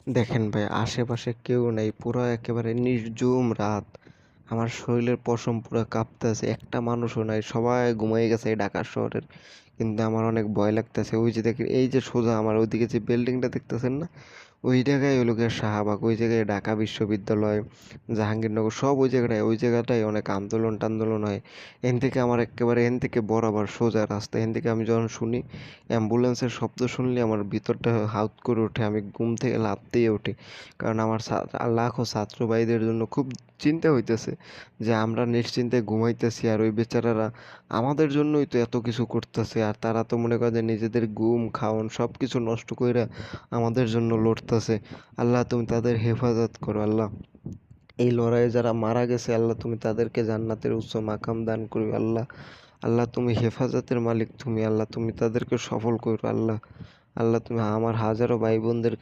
দেখেন ভাই, আশেপাশে কেউ নাই, পুরা একেবারে নির্জুম রাত। আমার শরীরের পশম পুরা কাঁপতেছে, একটা মানুষও নাই, সবাই ঘুমাই গেছে এই ঢাকা শহরের। কিন্তু আমার অনেক ভয় লাগতেছে। ওই যে দেখেন, এই যে সোজা আমার ওইদিকে যে বিল্ডিংটা দেখতেছেন না, ওই জায়গায় হলো গিয়ে শাহবাগ, ওই জায়গায় ঢাকা বিশ্ববিদ্যালয়, জাহাঙ্গীরনগর, সব ওই জায়গাটায় অনেক আন্দোলন টান্দোলন হয়। এখান থেকে আমার একেবারে এখান থেকে বরাবর সোজা রাস্তা। এখান থেকে আমি যখন শুনি অ্যাম্বুলেন্সের শব্দ, শুনলে আমার ভিতরটা হাউত করে ওঠে, আমি ঘুম থেকে লাফ দিয়ে উঠি। কারণ আমার লাখো ছাত্র ভাইদের জন্য খুব চিন্তা হইতেছে যে আমরা নিশ্চিন্তে ঘুমাইতেছি, আর ওই বেচারারা আমাদের জন্যই তো এত কিছু করতেছে, আর তারা তো মনে করে যে নিজেদের ঘুম খাওন সব কিছু নষ্ট কইরা আমাদের জন্য লড়তেছে। আল্লাহ, তুমি তাদের হেফাজত করো আল্লাহ। এই লড়াইয়ে যারা মারা গেছে আল্লাহ, তুমি তাদেরকে জান্নাতের উচ্চ মাকাম দান করো আল্লাহ। আল্লাহ, তুমি হেফাজতের মালিক, তুমি আল্লাহ, তুমি তাদেরকে সফল করো আল্লাহ। আল্লাহ, তুমি আমার হাজারো ভাই বোনদের